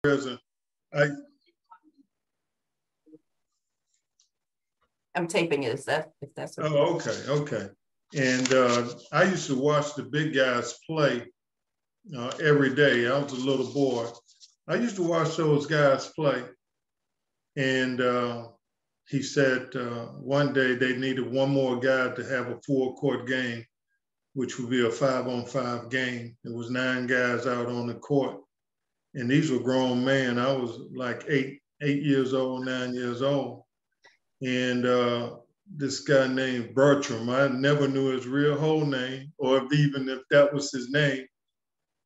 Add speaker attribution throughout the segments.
Speaker 1: I,
Speaker 2: I'm taping it, if that's okay.
Speaker 1: Oh, okay. And I used to watch the big guys play every day. I was a little boy. I used to watch those guys play. And he said one day they needed one more guy to have a full court game, which would be a 5-on-5 game. There was 9 guys out on the court. And these were grown men. I was like 8 years old, 9 years old. And this guy named Bertram, I never knew his real whole name, or even if that was his name.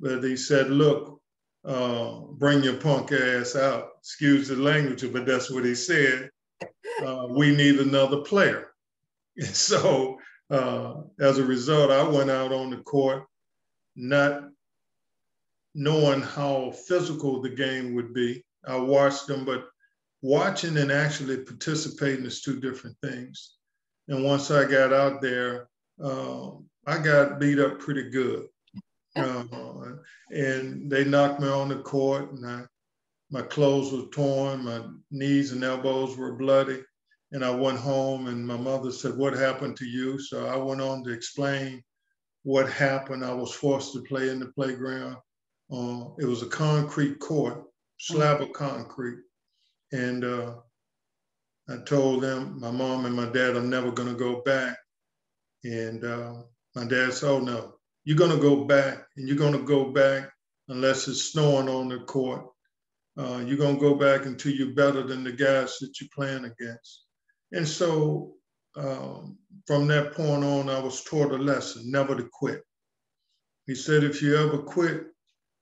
Speaker 1: But he said, look, bring your punk ass out. Excuse the language, but that's what he said. We need another player. And so as a result, I went out on the court, not knowing how physical the game would be. I watched them, but watching and actually participating is 2 different things. And once I got out there, I got beat up pretty good. And they knocked me on the court, and my clothes were torn, my knees and elbows were bloody. And I went home, and my mother said, what happened to you? So I went on to explain what happened. I was forced to play in the playground. It was a concrete court, slab of concrete. And I told them, my mom and my dad, I'm never going to go back. And my dad said, oh, no, you're going to go back, and you're going to go back unless it's snowing on the court. You're going to go back until you're better than the guys that you're playing against. And so from that point on, I was taught a lesson, never to quit. He said, if you ever quit,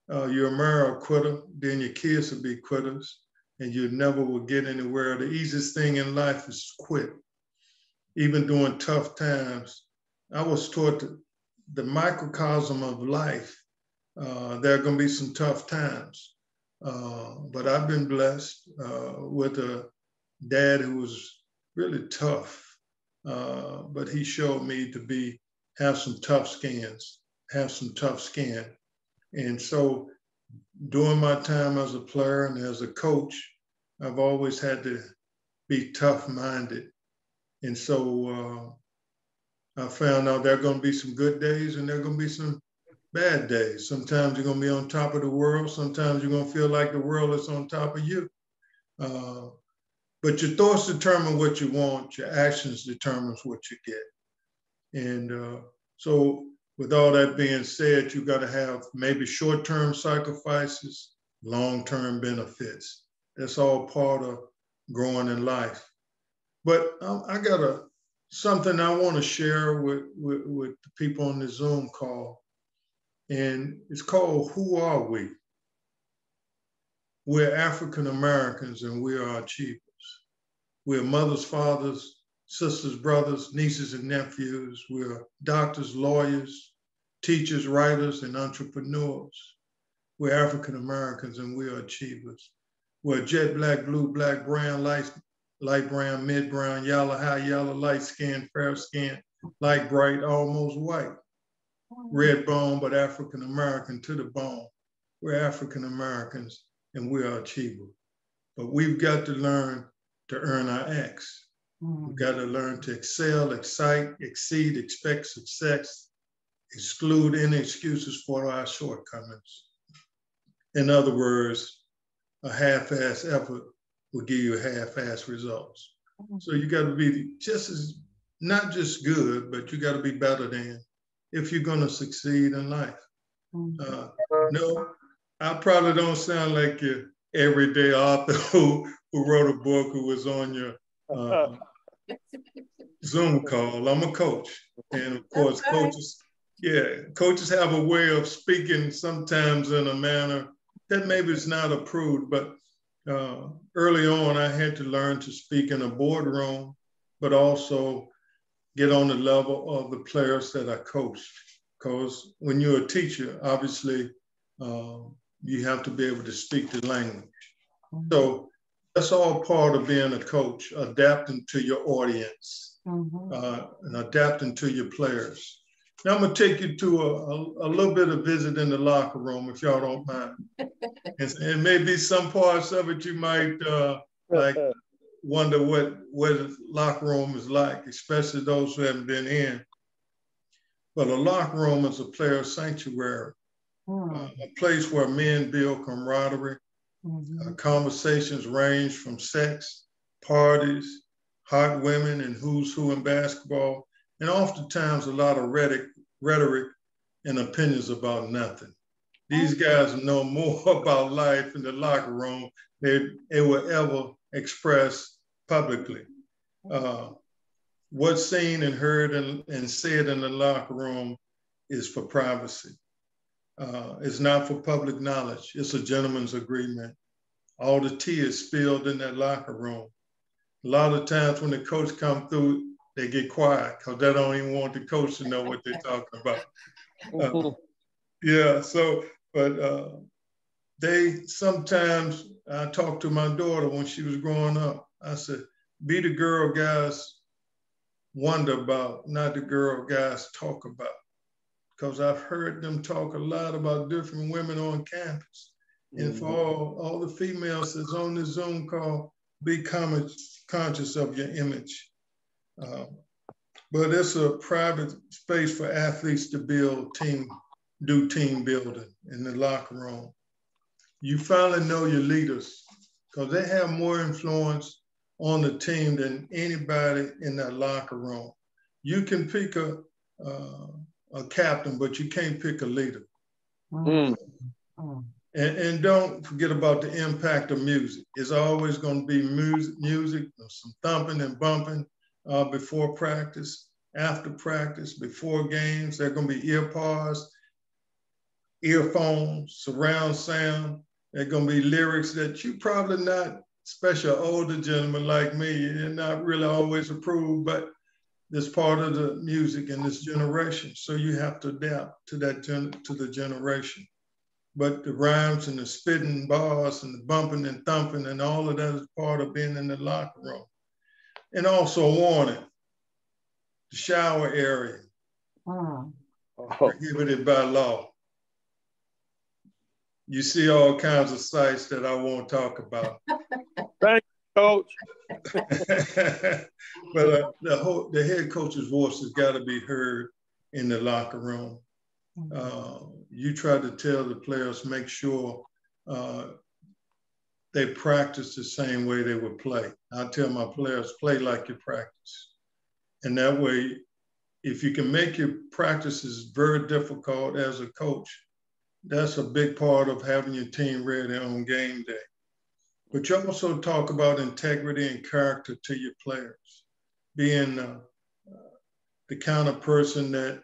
Speaker 1: you'll marry a quitter, then your kids will be quitters, and you never will get anywhere. The easiest thing in life is to quit. Even during tough times, I was taught the microcosm of life. There are going to be some tough times, but I've been blessed with a dad who was really tough, but he showed me to have some tough skin. And so during my time as a player and as a coach, I've always had to be tough-minded. And so I found out there are going to be some good days and there are going to be some bad days. Sometimes you're going to be on top of the world. Sometimes you're going to feel like the world is on top of you. But your thoughts determine what you want. Your actions determines what you get. And so with all that being said, you got to have maybe short-term sacrifices, long-term benefits. That's all part of growing in life. But I got something I want to share with the people on the Zoom call. And it's called Who Are We? We're African Americans and we are achievers. We're mothers, fathers, sisters, brothers, nieces and nephews. We're doctors, lawyers, teachers, writers, and entrepreneurs. We're African Americans and we are achievers. We're jet black, blue, black, brown, light brown, mid brown, yellow, high yellow, light skin, fair skin, light bright, almost white. Red bone, but African American to the bone. We're African Americans and we are achievers. But we've got to learn to earn our X. We've got to learn to excel, excite, exceed, expect success, exclude any excuses for our shortcomings. In other words, a half-ass effort will give you half-ass results. So you got to be not just good, but you got to be better than if you're going to succeed in life. No, I probably don't sound like your everyday author who wrote a book, who was on your Zoom call. I'm a coach. And of course, coaches have a way of speaking sometimes in a manner that maybe is not approved, but early on, I had to learn to speak in a boardroom, but also get on the level of the players that I coached. Because when you're a teacher, obviously, you have to be able to speak the language. So that's all part of being a coach, adapting to your audience and adapting to your players. Now I'm gonna take you to a little bit of visit in the locker room, if y'all don't mind. And maybe some parts of it you might like wonder what the locker room is like, especially those who haven't been in. But a locker room is a player sanctuary, a place where men build camaraderie. Conversations range from sex, parties, hot women, and who's who in basketball, and oftentimes a lot of rhetoric and opinions about nothing. These guys know more about life in the locker room than they will ever express publicly. What's seen and heard and said in the locker room is for privacy. It's not for public knowledge. It's a gentleman's agreement. All the tea is spilled in that locker room. A lot of times when the coach come through, they get quiet because they don't even want the coach to know what they're talking about. Yeah, so, but they sometimes, I talked to my daughter when she was growing up. I said, be the girl guys wonder about, not the girl guys talk about. Because I've heard them talk a lot about different women on campus. And for all the females that's on the Zoom call, be conscious of your image. But it's a private space for athletes to do team building in the locker room. You finally know your leaders because they have more influence on the team than anybody in that locker room. You can pick a captain, but you can't pick a leader. And don't forget about the impact of music. It's always going to be music, some thumping and bumping before practice, after practice, before games. There are going to be earpods, earphones, surround sound. There are going to be lyrics that you probably not, especially older gentlemen like me, you're not really always approve, but it's part of the music in this generation. So you have to adapt to that to the generation. But the rhymes and the spitting bars and the bumping and thumping and all of that is part of being in the locker room. And also a warning, the shower area, prohibited by law. You see all kinds of sites that I won't talk about.
Speaker 3: Thank you, Coach.
Speaker 1: But the head coach's voice has got to be heard in the locker room. You try to tell the players, make sure they practice the same way they would play. I tell my players, play like you practice. And that way, if you can make your practices very difficult as a coach, that's a big part of having your team ready on game day. But you also talk about integrity and character to your players, being the kind of person that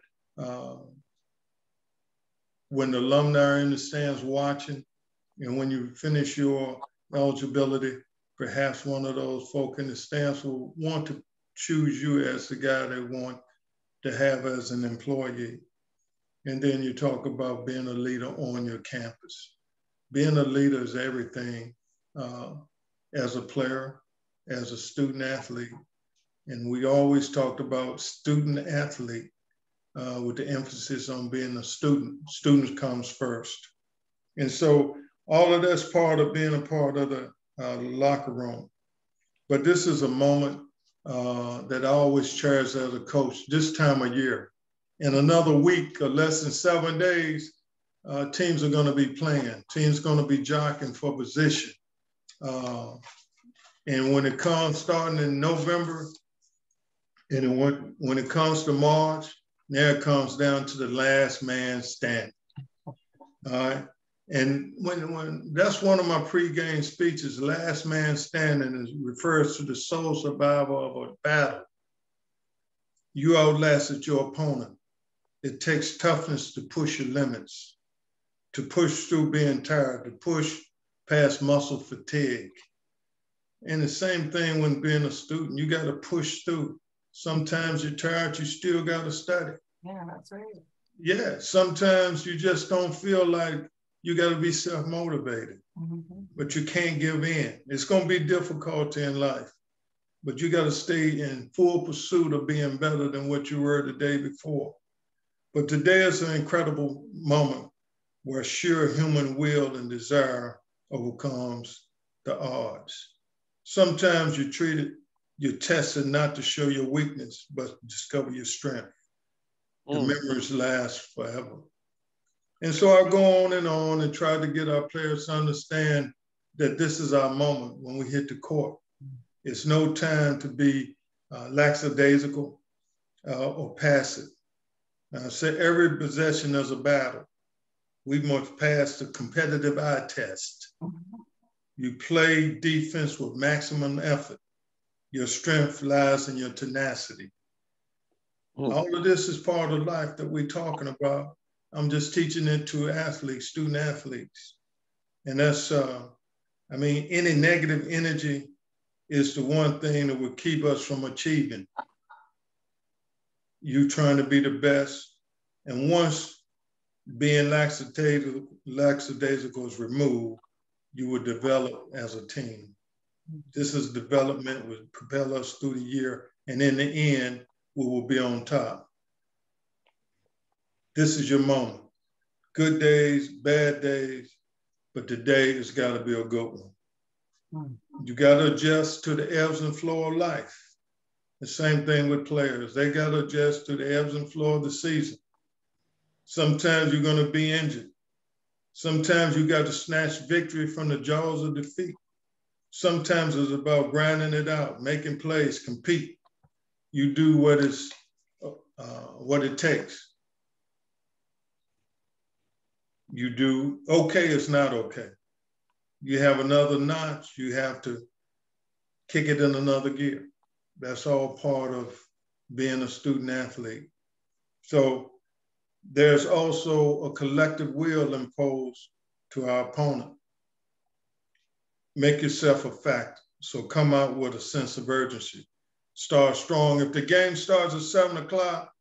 Speaker 1: when the alumni are in the stands watching, and when you finish your eligibility, perhaps one of those folk in the stands will want to choose you as the guy they want to have as an employee. And then you talk about being a leader on your campus. Being a leader is everything as a player, as a student athlete. And we always talked about student athlete with the emphasis on being a student. Students comes first. And so all of that's part of being a part of the locker room. But this is a moment that I always cherish as a coach this time of year. In another week or less than 7 days, teams are going to be playing. Teams are going to be jockeying for position. And when it comes starting in November, and when it comes to March, now it comes down to the last man standing. All right. And when that's one of my pregame speeches, last man standing refers to the sole survivor of a battle. You outlasted your opponent. It takes toughness to push your limits, to push through being tired, to push past muscle fatigue. And the same thing when being a student, you got to push through. Sometimes you're tired, you still got to study.
Speaker 2: Yeah, that's right.
Speaker 1: Yeah, sometimes you just don't feel like you got to be self-motivated, but you can't give in. It's going to be difficult in life, but you got to stay in full pursuit of being better than what you were the day before. But today is an incredible moment where sheer human will and desire overcomes the odds. Sometimes you're tested not to show your weakness, but to discover your strength. The memories last forever. And so I go on and try to get our players to understand that this is our moment when we hit the court. It's no time to be lackadaisical or passive. I say every possession is a battle. We must pass the competitive eye test. You play defense with maximum effort. Your strength lies in your tenacity. All of this is part of life that we're talking about. I'm just teaching it to athletes, student athletes. And that's, any negative energy is the one thing that would keep us from achieving. You trying to be the best. And once being lackadaisical is removed, you will develop as a team. This is development will propel us through the year. And in the end, we will be on top. This is your moment. Good days, bad days, but today has got to be a good one. You got to adjust to the ebbs and flow of life. The same thing with players. They got to adjust to the ebbs and flow of the season. Sometimes you're going to be injured. Sometimes you got to snatch victory from the jaws of defeat. Sometimes it's about grinding it out, making plays, compete. You do what it takes. You do okay, it's not okay. You have another notch, you have to kick it in another gear. That's all part of being a student athlete. So there's also a collective will imposed to our opponent. Make yourself a factor. So come out with a sense of urgency. Start strong. If the game starts at 7 o'clock,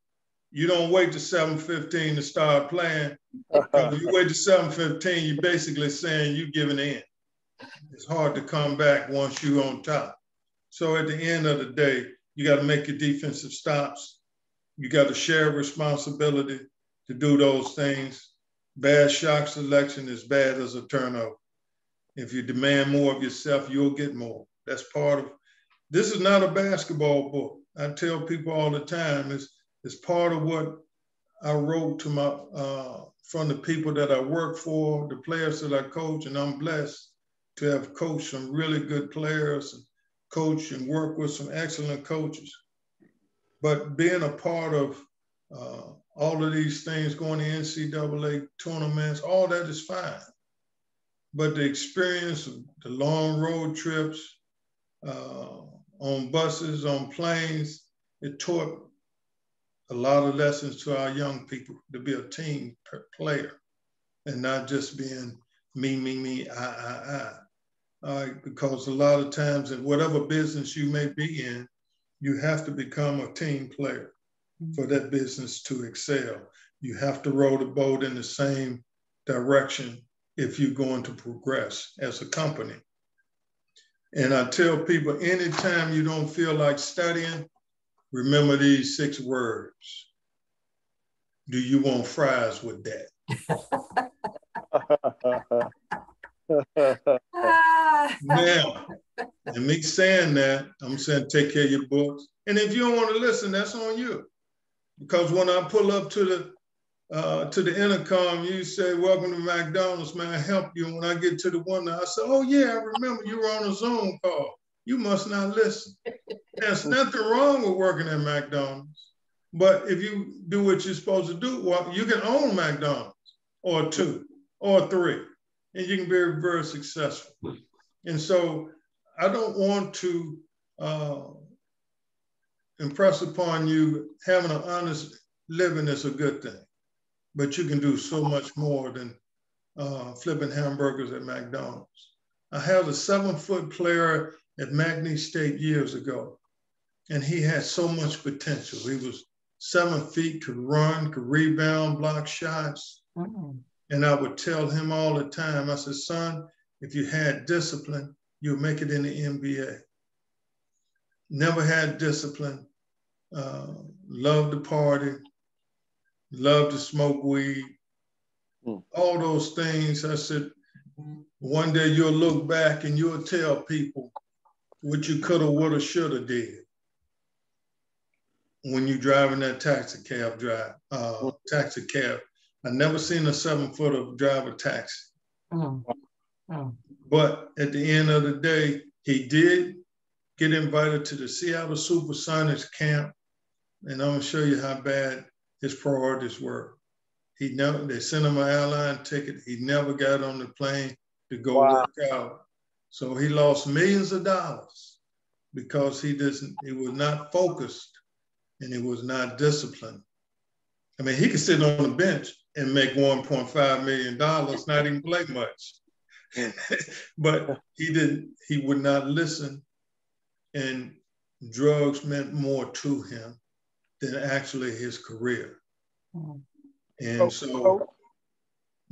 Speaker 1: you don't wait to 7:15 to start playing. Because if you wait to 7:15, you're basically saying you're giving in. It's hard to come back once you're on top. So at the end of the day, you got to make your defensive stops. You got to share responsibility to do those things. Bad shot selection is bad as a turnover. If you demand more of yourself, you'll get more. That's part of, this is not a basketball book. I tell people all the time, it's part of what I wrote to my, from the people that I work for, the players that I coach, and I'm blessed to have coached some really good players and coach and work with some excellent coaches. But being a part of all of these things, going to NCAA tournaments, all that is fine. But the experience of the long road trips, on buses, on planes, it taught a lot of lessons to our young people to be a team player and not just being me, I. Because a lot of times in whatever business you may be in, you have to become a team player for that business to excel. You have to row the boat in the same direction if you're going to progress as a company. And I tell people, anytime you don't feel like studying, remember these 6 words. Do you want fries with that? Now, and me saying that, I'm saying take care of your books. And if you don't want to listen, that's on you. Because when I pull up to the intercom, you say, welcome to McDonald's, may I help you? And when I get to the window, I say, oh yeah, I remember you were on a Zoom call. You must not listen. There's nothing wrong with working at McDonald's. But if you do what you're supposed to do, well, you can own McDonald's or 2 or 3, and you can be very, very successful. And so I don't want to impress upon you having an honest living is a good thing, but you can do so much more than flipping hamburgers at McDonald's. I had a 7-foot player at McNeese State years ago, and he had so much potential. He was 7 feet, could run, could rebound, block shots. And I would tell him all the time, I said, son, if you had discipline, you'll make it in the NBA. Never had discipline, loved to party, loved to smoke weed, all those things. I said, one day you'll look back and you'll tell people what you could have, would have, should have did when you driving that taxi cab. I never seen a 7-footer drive a taxi. But at the end of the day, he did get invited to the Seattle Supersonics camp. And I'm gonna show you how bad his priorities were. They sent him an airline ticket. He never got on the plane to go work out. So he lost millions of dollars because he was not focused and he was not disciplined. I mean, he could sit on the bench and make $1.5 million, not even play much. But he would not listen, and drugs meant more to him than actually his career. And so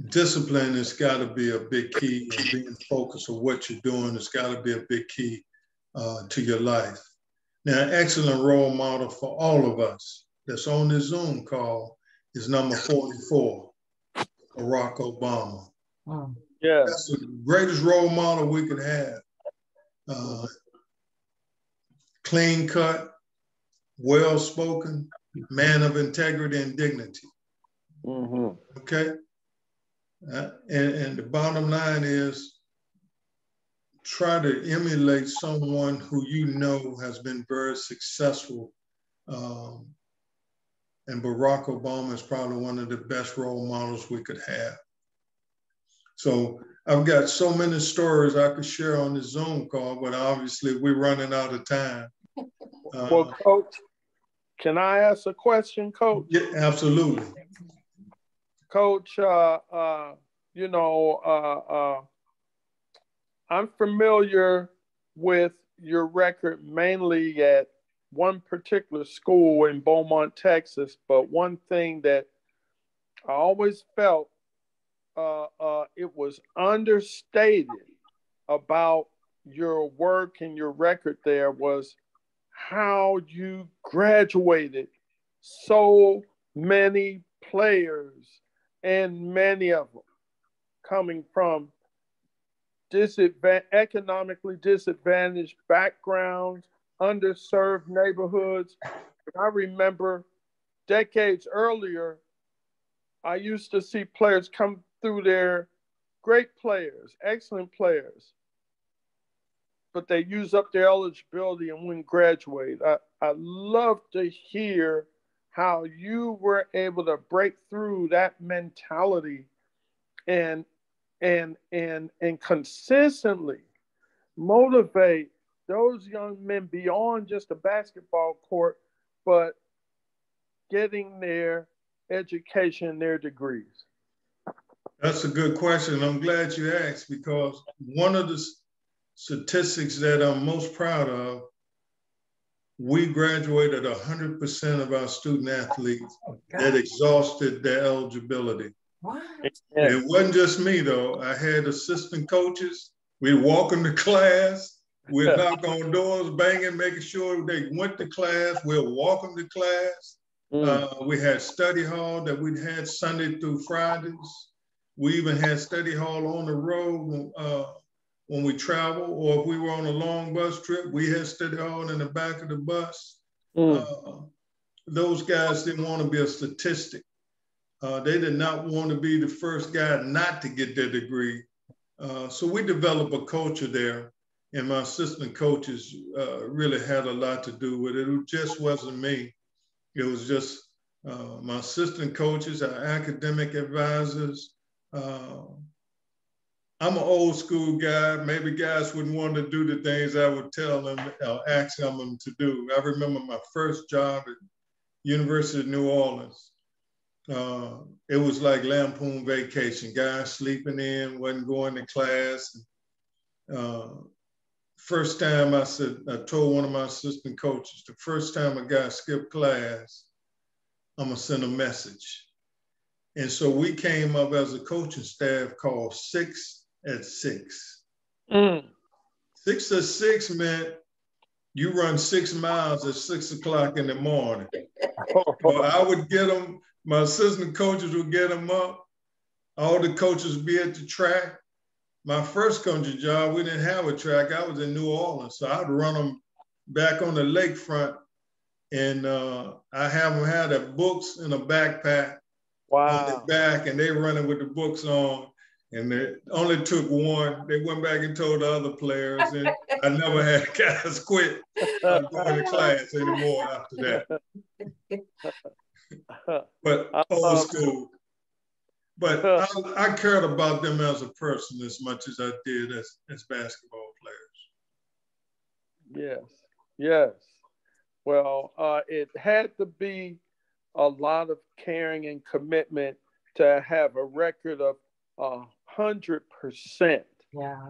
Speaker 1: discipline has got to be a big key, and being focused on what you're doing has got to be a big key to your life. Now, an excellent role model for all of us that's on this Zoom call is number 44, Barack Obama.
Speaker 3: Yeah.
Speaker 1: That's the greatest role model we could have. Clean cut, well-spoken, man of integrity and dignity. Okay? And the bottom line is, try to emulate someone who you know has been very successful. And Barack Obama is probably one of the best role models we could have. So I've got so many stories I could share on this Zoom call, but obviously we're running out of time.
Speaker 3: Well, Coach, can I ask a question, Coach?
Speaker 1: Yeah, absolutely.
Speaker 3: Coach, I'm familiar with your record mainly at one particular school in Beaumont, Texas, but one thing that I always felt it was understated about your work and your record there was how you graduated so many players, and many of them coming from economically disadvantaged backgrounds, underserved neighborhoods. I remember decades earlier, I used to see players come through there, great players, excellent players, but they use up their eligibility and wouldn't graduate. I love to hear how you were able to break through that mentality and consistently motivate those young men beyond just a basketball court, but getting their education, their degrees.
Speaker 1: That's a good question. I'm glad you asked, because one of the statistics that I'm most proud of, we graduated 100% of our student athletes that exhausted their eligibility.
Speaker 2: Wow.
Speaker 1: It wasn't just me though. I had assistant coaches. We'd walk them to class. We'd knock on doors, banging, making sure they went to class. We'll walk them to class. We had study hall that we'd had Sunday through Fridays. We even had study hall on the road when we travel, or if we were on a long bus trip, we had study hall in the back of the bus. Those guys didn't want to be a statistic. They did not want to be the first guy not to get their degree. So we developed a culture there, and my assistant coaches really had a lot to do with it. It just wasn't me. It was just my assistant coaches, our academic advisors. I'm an old school guy. Maybe guys wouldn't want to do the things I would tell them or ask them to do. I remember my first job at University of New Orleans. It was like Lampoon Vacation. Guys sleeping in, wasn't going to class. First time I told one of my assistant coaches, the first time a guy skipped class, I'm gonna send a message. And so we came up as a coaching staff called 6 at 6. 6 at 6 meant you run 6 miles at 6 o'clock in the morning. So I would get them, my assistant coaches would get them up. All the coaches would be at the track. My first coaching job, we didn't have a track. I was in New Orleans, so I'd run them back on the lakefront, and I have them have their books in a backpack on their back, and they running with the books on. And it only took one. They went back and told the other players, and I never had guys quit going to class anymore after that. But old school. But I cared about them as a person as much as I did as basketball players.
Speaker 3: Yes. Well, it had to be a lot of caring and commitment to have a record of 100%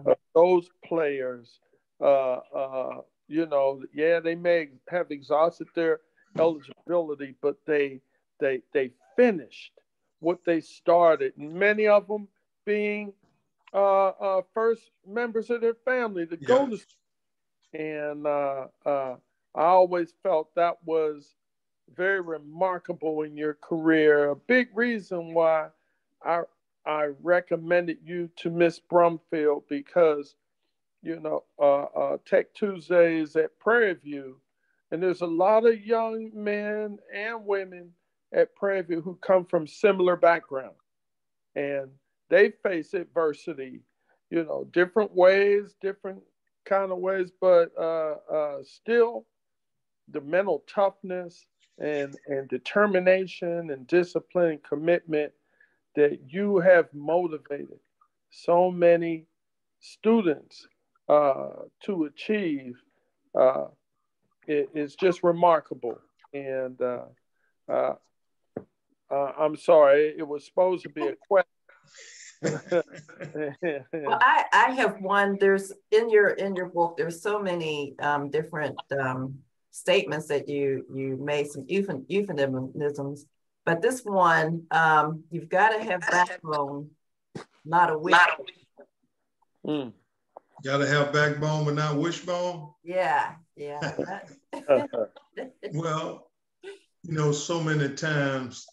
Speaker 3: of those players. They may have exhausted their eligibility, but they finished what they started. And many of them being first members of their family to go to school. And I always felt that was very remarkable in your career. A big reason why I recommended you to Miss Brumfield, because, Tech Tuesdays at Prairie View, and there's a lot of young men and women at Prairie View who come from similar backgrounds, and they face adversity, different ways, different kind of ways, but still the mental toughness and determination and discipline and commitment that you have motivated so many students to achieve is just remarkable. And I'm sorry, it was supposed to be a question.
Speaker 2: Well, I have one. There's in your book, there's so many different statements that you made, some euphemisms. But this one, you've got to have backbone, not a wishbone.
Speaker 1: Got to have backbone, but not wishbone?
Speaker 2: Yeah.
Speaker 1: Well, so many times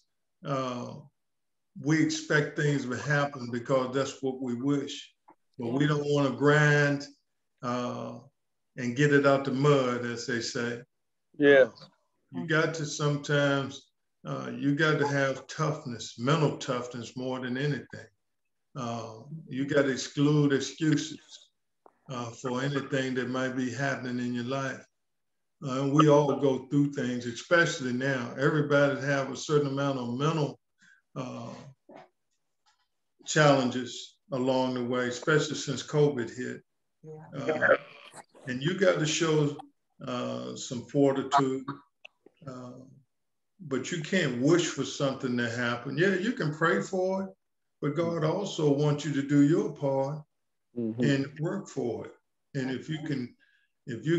Speaker 1: we expect things to happen because that's what we wish. But we don't want to grind and get it out the mud, as they say.
Speaker 3: Yeah.
Speaker 1: You got to sometimes, you got to have toughness, mental toughness more than anything. You got to exclude excuses for anything that might be happening in your life. We all go through things, especially now. Everybody have a certain amount of mental challenges along the way, especially since COVID hit. And you got to show some fortitude, but you can't wish for something to happen. Yeah, you can pray for it, but God also wants you to do your part and work for it. And if you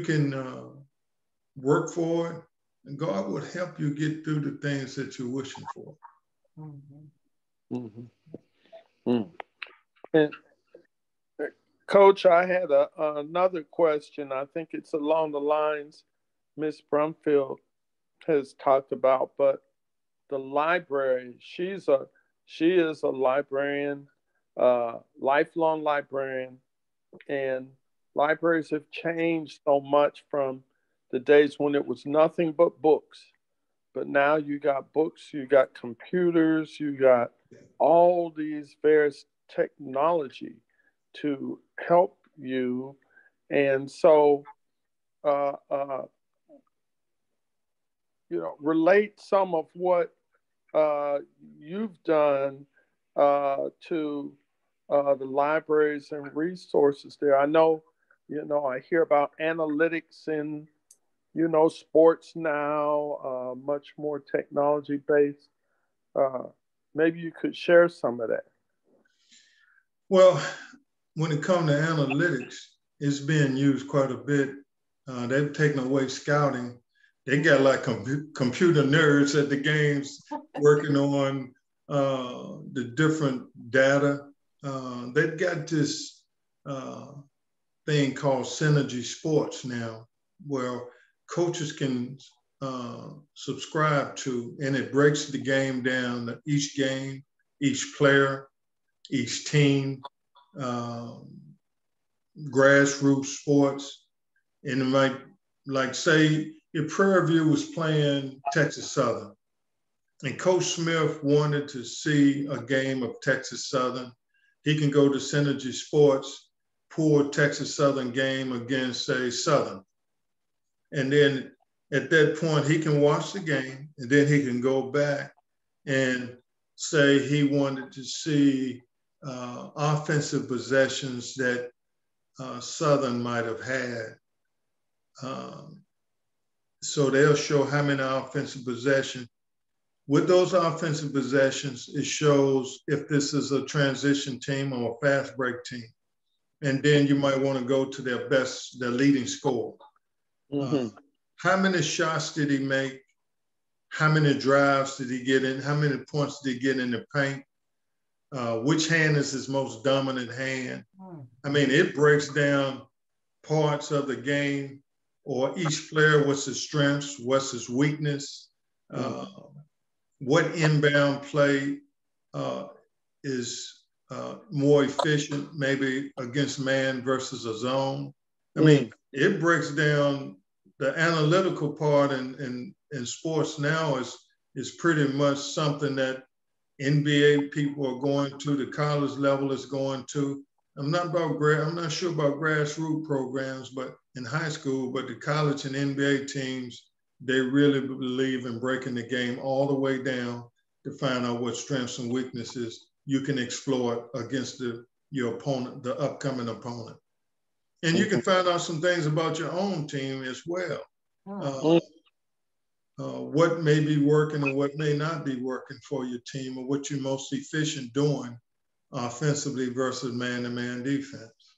Speaker 1: can work for it, God will help you get through the things that you're wishing for.
Speaker 3: And Coach, I had another question. I think it's along the lines Miss Brumfield has talked about, but the library, she is a librarian, lifelong librarian, and libraries have changed so much from the days when it was nothing but books. But now you got books, you got computers, you got all these various technology to help you. And so, relate some of what you've done to the libraries and resources there. I know, I hear about analytics in, sports now, much more technology based. Maybe you could share some of that.
Speaker 1: Well, when it comes to analytics, it's being used quite a bit. They've taken away scouting. They got like computer nerds at the games working on the different data. They've got this thing called Synergy Sports now, where coaches can subscribe to, and it breaks the game down, each game, each player, each team, grassroots sports. And it might, like say, if Prairie View was playing Texas Southern, and Coach Smith wanted to see a game of Texas Southern, he can go to Synergy Sports, pull Texas Southern game against, say, Southern. And then at that point, he can watch the game, and then he can go back and say he wanted to see offensive possessions that Southern might have had. So they'll show how many offensive possessions. With those offensive possessions, it shows if this is a transition team or a fast break team. And then you might want to go to their leading scorer. Mm-hmm. How many shots did he make? How many drives did he get in? How many points did he get in the paint? Which hand is his most dominant hand? I mean, it breaks down parts of the game, or each player, what's his strengths, what's his weakness, what inbound play is more efficient, maybe against man versus a zone. I mean, it breaks down the analytical part in sports now is pretty much something that NBA people are going to, the college level is going to. I'm not sure about grassroots programs, but in high school, but the college and NBA teams, they really believe in breaking the game all the way down to find out what strengths and weaknesses you can exploit against your opponent, the upcoming opponent. And you can find out some things about your own team as well. What may be working and what may not be working for your team, or what you're most efficient doing offensively versus man-to-man defense.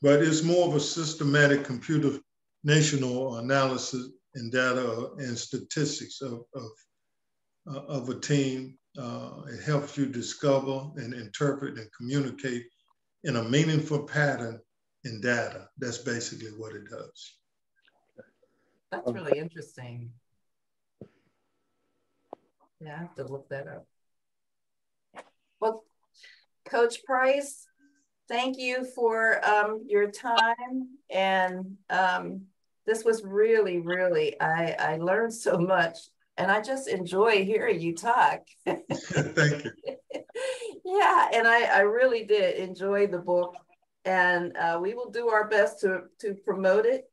Speaker 1: But it's more of a systematic computational analysis and data and statistics of a team. It helps you discover and interpret and communicate in a meaningful pattern in data. That's basically what it does.
Speaker 2: That's really interesting. Yeah, I have to look that up. Well, Coach Price, thank you for your time. And this was really, really, I learned so much, and I just enjoy hearing you talk.
Speaker 1: Thank you.
Speaker 2: Yeah, and I really did enjoy the book, and we will do our best to promote it.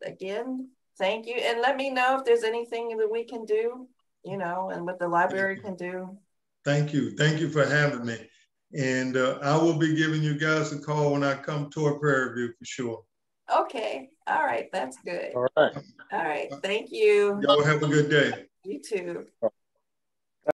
Speaker 2: Again, thank you. And let me know if there's anything that we can do, and what the library can do.
Speaker 1: Thank you. Thank you for having me. And I will be giving you guys a call when I come to a Prairie View for sure.
Speaker 2: Okay. All right. That's good.
Speaker 3: All right.
Speaker 2: All right. Thank you.
Speaker 1: Y'all have a good day.
Speaker 2: You too.